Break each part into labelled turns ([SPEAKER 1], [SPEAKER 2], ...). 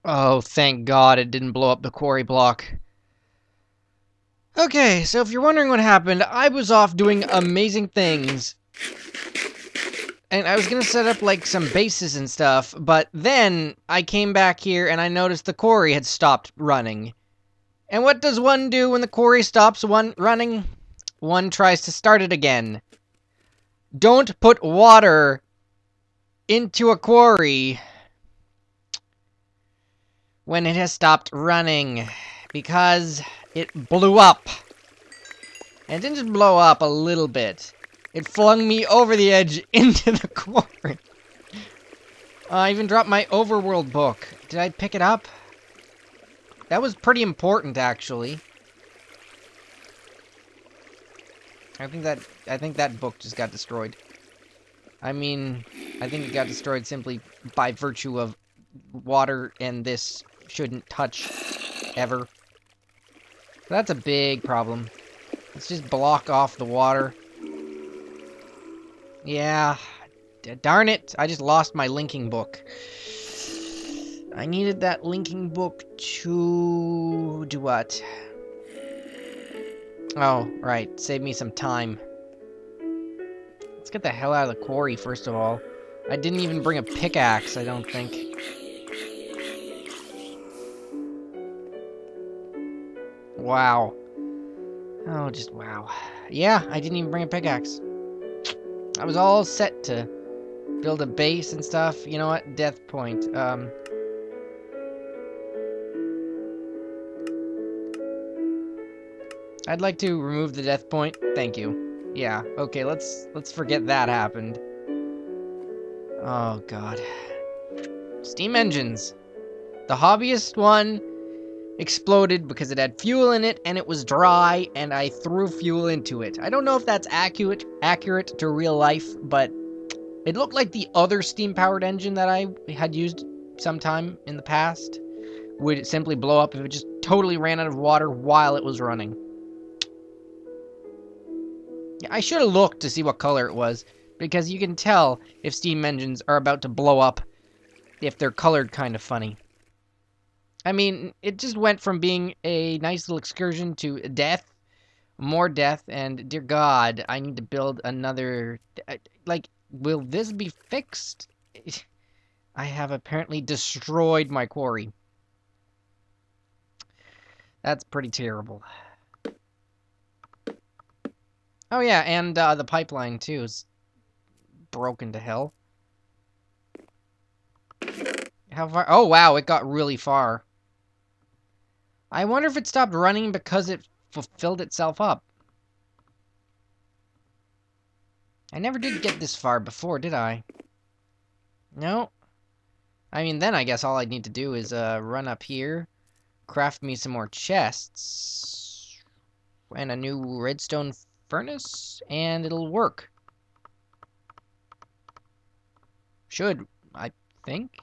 [SPEAKER 1] Oh, thank God it didn't blow up the quarry block. Okay, so if you're wondering what happened, I was off doing amazing things. And I was gonna set up, like, some bases and stuff, but then I came back here and I noticed the quarry had stopped running. And what does one do when the quarry stops running? One tries to start it again. Don't put water into a quarry when it has stopped running, because it blew up. And it didn't just blow up a little bit. It flung me over the edge into the quarry. I even dropped my overworld book. Did I pick it up? That was pretty important, actually. I think that book just got destroyed. I mean, I think it got destroyed simply by virtue of water, and this shouldn't touch ever. That's a big problem. Let's just block off the water. Yeah, darn it, I just lost my linking book. I needed that linking book to do what? Oh, right, save me some time. Let's get the hell out of the quarry, first of all. I didn't even bring a pickaxe, I don't think. Wow. Oh, just wow. Yeah, I didn't even bring a pickaxe. I was all set to build a base and stuff. You know what? Death point. I'd like to remove the death point. Thank you. Yeah, okay, let's forget that happened. Oh, God. Steam engines. The hobbyist one exploded because it had fuel in it and it was dry and I threw fuel into it. I don't know if that's accurate to real life, but it looked like the other steam-powered engine that I had used sometime in the past would simply blow up if it just totally ran out of water while it was running. I should have looked to see what color it was, because you can tell if steam engines are about to blow up if they're colored kind of funny. I mean, it just went from being a nice little excursion to death, more death, and dear God, I need to build another... Like, will this be fixed? I have apparently destroyed my quarry. That's pretty terrible. Oh yeah, and the pipeline too is broken to hell. How far? Oh wow, it got really far. I wonder if it stopped running because it filled itself up. I never did get this far before, did I? No. I mean, then I guess all I'd need to do is run up here, craft me some more chests, and a new redstone furnace, and it'll work. Should, I think.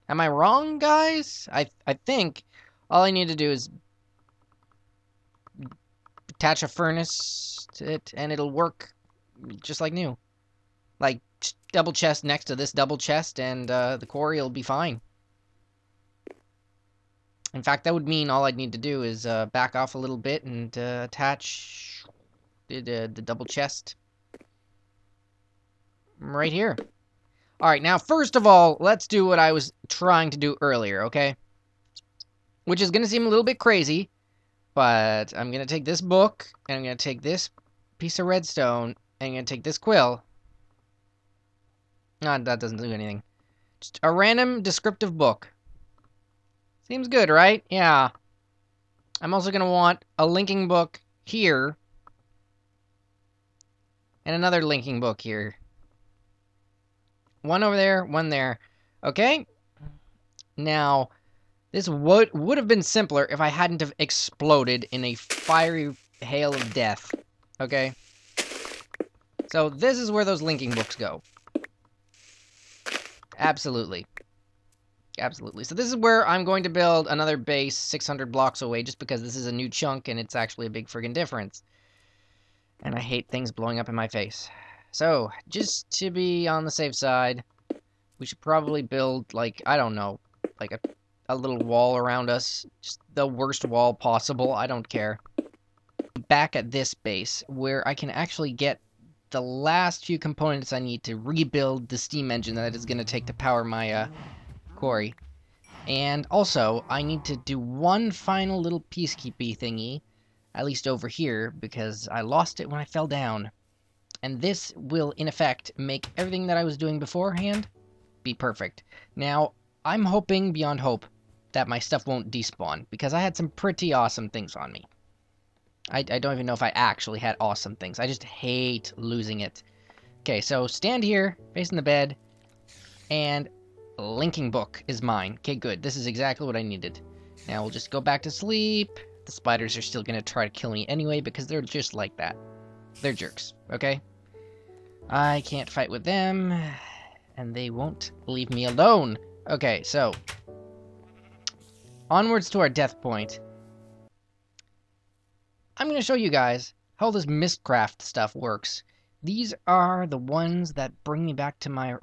[SPEAKER 1] Am I wrong, guys? I think all I need to do is attach a furnace to it, and it'll work just like new. Like, double chest next to this double chest, and the quarry will be fine. In fact, that would mean all I'd need to do is back off a little bit and attach the double chest right here. Alright, now first of all, let's do what I was trying to do earlier, okay? Which is going to seem a little bit crazy, but I'm going to take this book, and I'm going to take this piece of redstone, and I'm going to take this quill. No, that doesn't do anything. Just a random descriptive book. Seems good, right? Yeah. I'm also going to want a linking book here, and another linking book here. One over there, one there. Okay? Now, this would have been simpler if I hadn't have exploded in a fiery hail of death. Okay? So this is where those linking books go. Absolutely. Absolutely. So this is where I'm going to build another base 600 blocks away, just because this is a new chunk and it's actually a big friggin' difference. And I hate things blowing up in my face. So, just to be on the safe side, we should probably build, like, I don't know, like a a little wall around us. Just the worst wall possible. I don't care. Back at this base, where I can actually get the last few components I need to rebuild the steam engine that is going to take to power my quarry. And also, I need to do one final little peacekeepy thingy, at least over here, because I lost it when I fell down. And this will, in effect, make everything that I was doing beforehand be perfect. Now, I'm hoping beyond hope that my stuff won't despawn, because I had some pretty awesome things on me. I don't even know if I actually had awesome things. I just hate losing it. Okay, so stand here, facing the bed, and linking book is mine. Okay, good. This is exactly what I needed. Now we'll just go back to sleep. The spiders are still going to try to kill me anyway because they're just like that. They're jerks, okay? I can't fight with them, and they won't leave me alone. Okay, so onwards to our death point. I'm going to show you guys how this Mystcraft stuff works. These are the ones that bring me back to my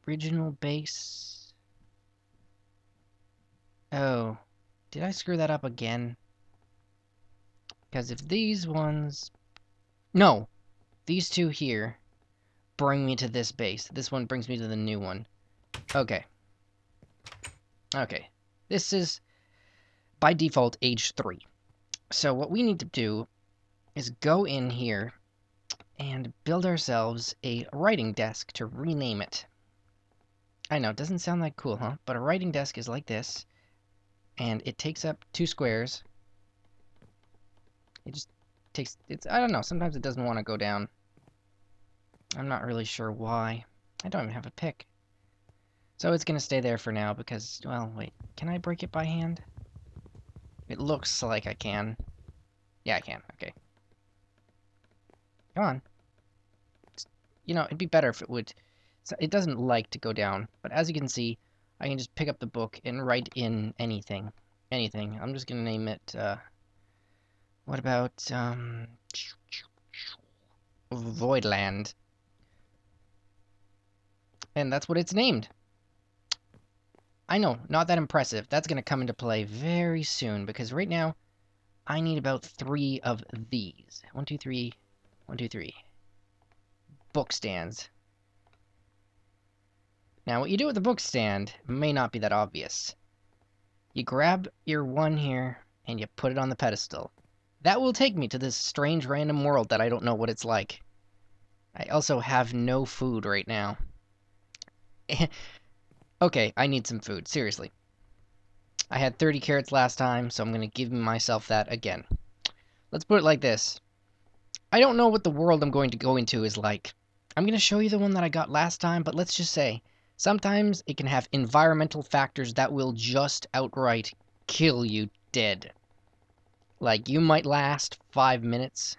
[SPEAKER 1] original base. Oh, did I screw that up again? Because if these ones... No, these two here bring me to this base. This one brings me to the new one. Okay. Okay. This is, by default, age 3. So what we need to do is go in here and build ourselves a writing desk to rename it. I know, it doesn't sound like cool, huh? But a writing desk is like this, and it takes up 2 squares. It just takes, I don't know, sometimes it doesn't want to go down. I'm not really sure why. I don't even have a pick. So it's going to stay there for now because, well, wait, can I break it by hand? It looks like I can. Yeah, I can, okay. Come on. You know, it'd be better if it would... It doesn't like to go down, but as you can see, I can just pick up the book and write in anything. Anything. I'm just gonna name it, what about, Voidland. And that's what it's named. I know, not that impressive. That's gonna come into play very soon, because right now, I need about 3 of these. 1, 2, 3. 1, 2, 3. Book stands. Now, what you do with the book stand may not be that obvious. You grab your one here, and you put it on the pedestal. That will take me to this strange random world that I don't know what it's like. I also have no food right now. Okay, I need some food, seriously. I had 30 carrots last time, so I'm going to give myself that again. Let's put it like this. I don't know what the world I'm going to go into is like. I'm going to show you the one that I got last time, but let's just say, sometimes it can have environmental factors that will just outright kill you dead. Like, you might last 5 minutes,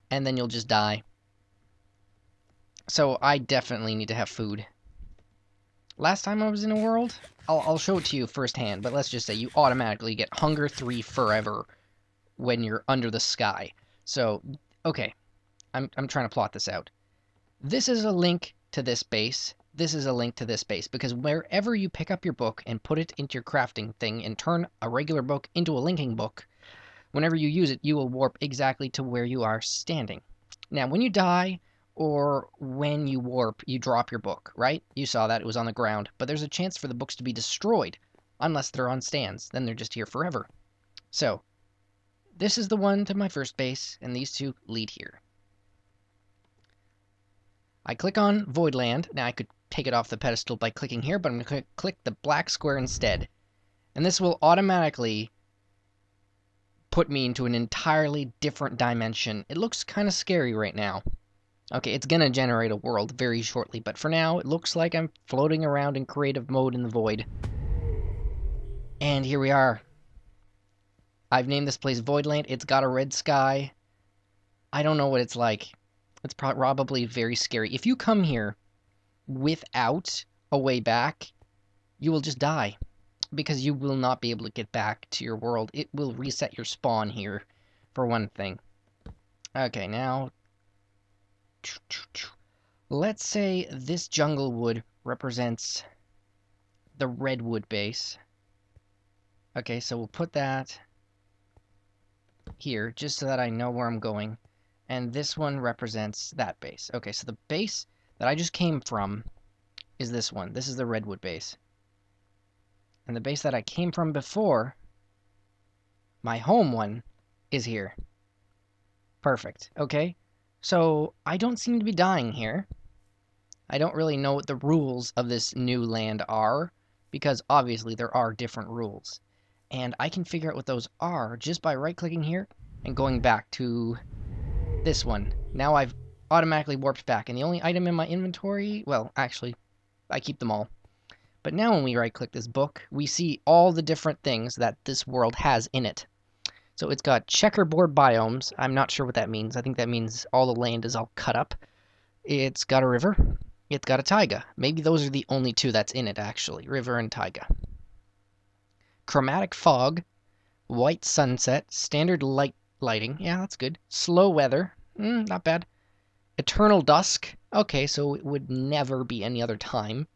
[SPEAKER 1] and then you'll just die. So I definitely need to have food. Last time I was in a world, I'll show it to you firsthand, but let's just say you automatically get Hunger 3 forever when you're under the sky. So, okay, I'm trying to plot this out. This is a link to this base. This is a link to this base, because wherever you pick up your book and put it into your crafting thing and turn a regular book into a linking book, whenever you use it, you will warp exactly to where you are standing. Now, when you die, or when you warp, you drop your book, right? You saw that, it was on the ground, but there's a chance for the books to be destroyed, unless they're on stands, then they're just here forever. So, this is the one to my first base, and these two lead here. I click on Voidland. Now I could take it off the pedestal by clicking here, but I'm going to click the black square instead. And this will automatically put me into an entirely different dimension. It looks kind of scary right now. Okay, it's going to generate a world very shortly, but for now, it looks like I'm floating around in creative mode in the void. And here we are. I've named this place Voidland. It's got a red sky. I don't know what it's like. It's probably very scary. If you come here without a way back, you will just die. Because you will not be able to get back to your world. It will reset your spawn here, for one thing. Okay, now... let's say this jungle wood represents the redwood base. Okay, so we'll put that here, just so that I know where I'm going. And this one represents that base. Okay, so the base that I just came from is this one. This is the redwood base. And the base that I came from before, my home one, is here. Perfect. Okay, so I don't seem to be dying here. I don't really know what the rules of this new land are, because obviously there are different rules. And I can figure out what those are just by right-clicking here and going back to this one. Now I've automatically warped back, and the only item in my inventory, well, actually, I keep them all. But now when we right-click this book, we see all the different things that this world has in it. So it's got checkerboard biomes. I'm not sure what that means. I think that means all the land is all cut up. It's got a river. It's got a taiga. Maybe those are the only two that's in it, actually. River and taiga. Chromatic fog. White sunset. Standard lighting. Yeah, that's good. Slow weather. Not bad. Eternal dusk. Okay, so it would never be any other time.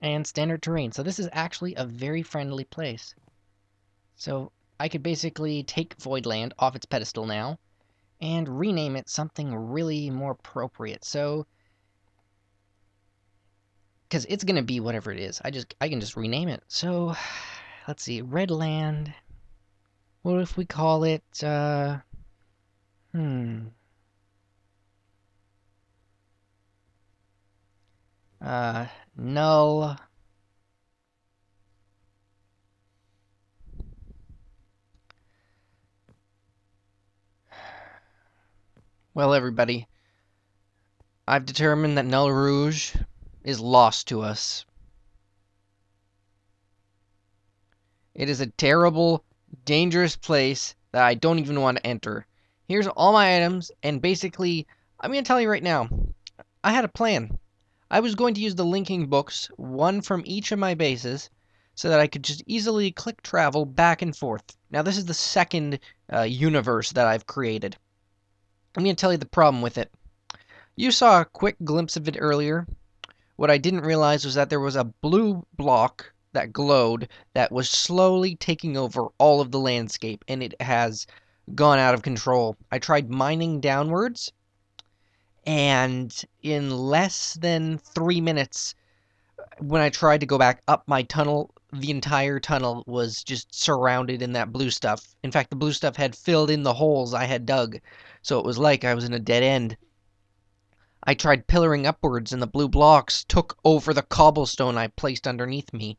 [SPEAKER 1] And standard terrain. So this is actually a very friendly place. So I could basically take Voidland off its pedestal now and rename it something really more appropriate. So because it's gonna be whatever it is. I can just rename it. So let's see, Redland. What if we call it Null. Well, everybody, I've determined that Null Rouge is lost to us. It is a terrible, dangerous place that I don't even want to enter. Here's all my items, and basically, I'm going to tell you right now, I had a plan. I was going to use the linking books, one from each of my bases, so that I could just easily click travel back and forth. Now, this is the second universe that I've created. I'm going to tell you the problem with it. You saw a quick glimpse of it earlier. What I didn't realize was that there was a blue block that glowed that was slowly taking over all of the landscape, and it has gone out of control. I tried mining downwards, and in less than 3 minutes, when I tried to go back up my tunnel, the entire tunnel was just surrounded in that blue stuff. In fact, the blue stuff had filled in the holes I had dug, so it was like I was in a dead end. I tried pillaring upwards, and the blue blocks took over the cobblestone I placed underneath me.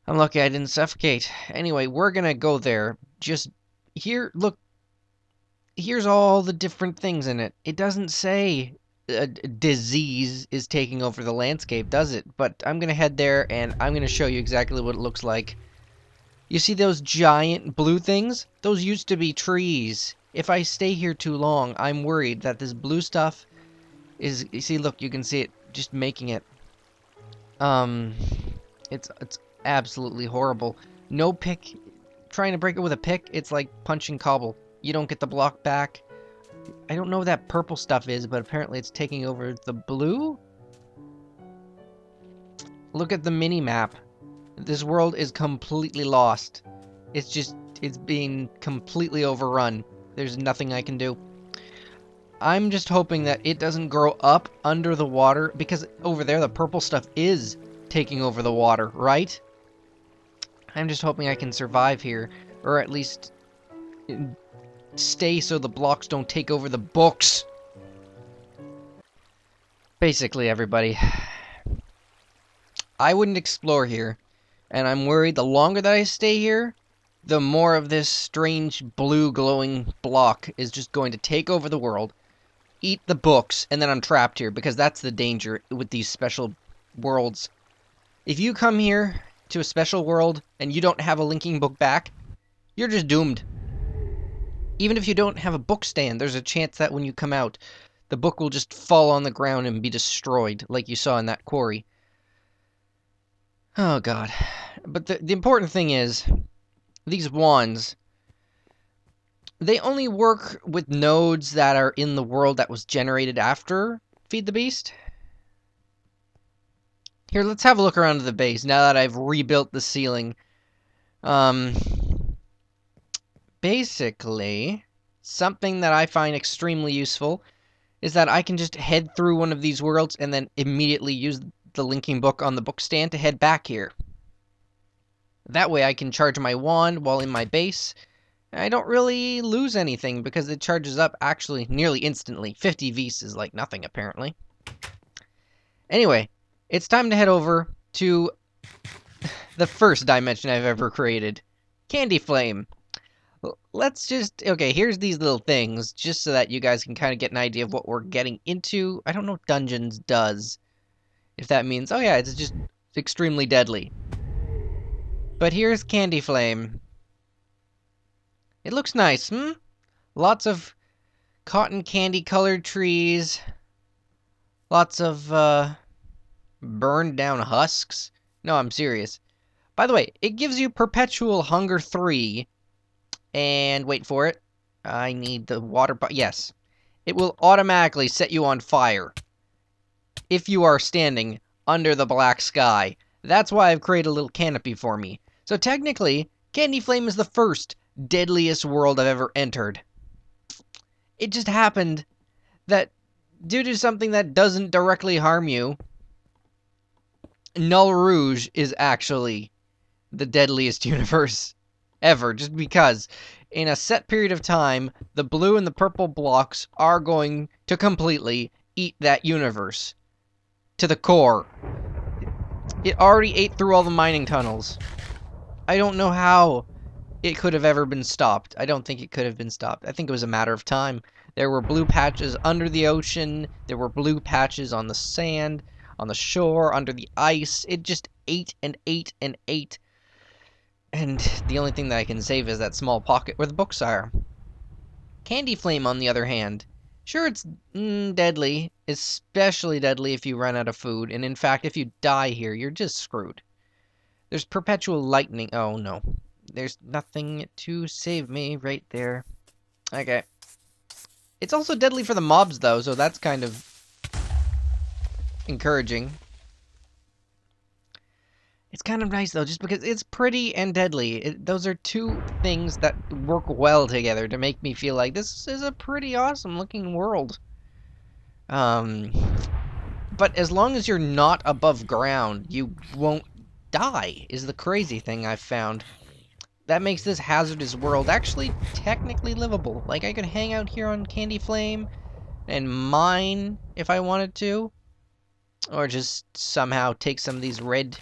[SPEAKER 1] I'm lucky I didn't suffocate. Anyway, we're gonna go there. Just here, look. Here's all the different things in it. It doesn't say a disease is taking over the landscape, does it? But I'm gonna head there, and I'm gonna show you exactly what it looks like. You see those giant blue things? Those used to be trees. If I stay here too long, I'm worried that this blue stuff is, you see, look, you can see it just making it. It's absolutely horrible. No pick. Trying to break it with a pick, it's like punching cobble. You don't get the block back. I don't know what that purple stuff is, but apparently it's taking over the blue? Look at the mini-map. This world is completely lost. It's being completely overrun. There's nothing I can do. I'm just hoping that it doesn't grow up under the water, because over there the purple stuff is taking over the water, right? I'm just hoping I can survive here, or at least stay so the blocks don't take over the books. Basically, everybody, I wouldn't explore here, and I'm worried the longer that I stay here, the more of this strange blue glowing block is just going to take over the world, eat the books, and then I'm trapped here, because that's the danger with these special worlds. If you come here to a special world and you don't have a linking book back, you're just doomed. Even if you don't have a book stand, there's a chance that when you come out, the book will just fall on the ground and be destroyed, like you saw in that quarry. Oh god. But the important thing is, these wands, they only work with nodes that are in the world that was generated after Feed the Beast. Here, let's have a look around the base now that I've rebuilt the ceiling. Um, basically, something that I find extremely useful is that I can just head through one of these worlds and then immediately use the linking book on the book stand to head back here. That way I can charge my wand while in my base. I don't really lose anything because it charges up actually nearly instantly. 50 Vs is like nothing apparently. Anyway, it's time to head over to the first dimension I've ever created. Candy Flame. Let's just... Okay, here's these little things, just so that you guys can kind of get an idea of what we're getting into. I don't know what Dungeons does. If that means... Oh yeah, it's just extremely deadly. But here's Candy Flame. It looks nice, Lots of cotton candy colored trees. Lots of, burned down husks. No, I'm serious. By the way, it gives you Perpetual Hunger 3. And wait for it. I need the water... Yes. It will automatically set you on fire if you are standing under the black sky. That's why I've created a little canopy for me. So technically, Candy Flame is the first deadliest world I've ever entered. It just happened that due to something that doesn't directly harm you, Null Rouge is actually the deadliest universe ever, just because in a set period of time, the blue and the purple blocks are going to completely eat that universe to the core. It already ate through all the mining tunnels. I don't know how it could have ever been stopped. I don't think it could have been stopped. I think it was a matter of time. There were blue patches under the ocean. There were blue patches on the sand, on the shore, under the ice. It just ate and ate and ate. And the only thing that I can save is that small pocket where the books are. Candy Flame, on the other hand. Sure, it's deadly. Especially deadly if you run out of food. And in fact, if you die here, you're just screwed. There's perpetual lightning. Oh, no. There's nothing to save me right there. Okay. It's also deadly for the mobs, though, so that's kind of encouraging. It's kind of nice, though, just because it's pretty and deadly. Those are two things that work well together to make me feel like this is a pretty awesome-looking world. But as long as you're not above ground, you won't die, is the crazy thing I've found. That makes this hazardous world actually technically livable. Like, I could hang out here on Candy Flame and mine if I wanted to. Or just somehow take some of these red,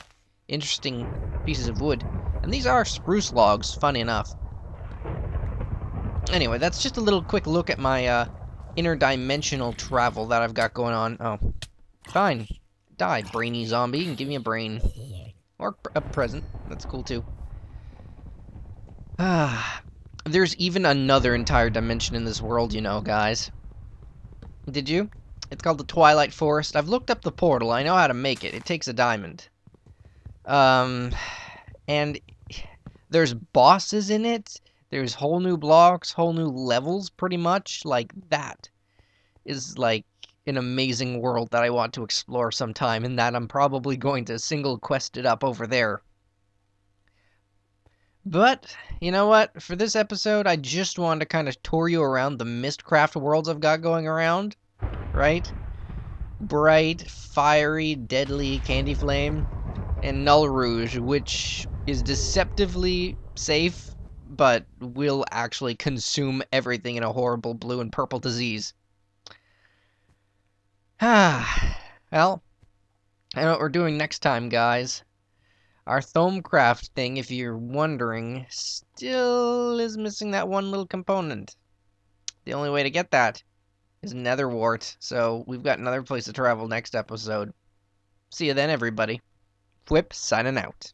[SPEAKER 1] interesting pieces of wood. And these are spruce logs, funny enough. Anyway, that's just a little quick look at my interdimensional travel that I've got going on. Oh, fine. Die, brainy zombie, and give me a brain. Or a present. That's cool, too. There's even another entire dimension in this world, you know, guys. Did you? It's called the Twilight Forest. I've looked up the portal. I know how to make it. It takes a diamond. And there's bosses in it. There's whole new blocks, whole new levels, pretty much. Like, that is, like, an amazing world that I want to explore sometime, and that I'm probably going to single quest it up over there. But, you know what? For this episode, I just wanted to kind of tour you around the Mystcraft worlds I've got going around. Right? Bright, fiery, deadly Candy Flame, and Null Rouge, which is deceptively safe, but will actually consume everything in a horrible blue and purple disease. Well, I know what we're doing next time, guys. Our Thomecraft thing, if you're wondering, still is missing that one little component. The only way to get that is Netherwart, so we've got another place to travel next episode. See you then, everybody. Whip signing out.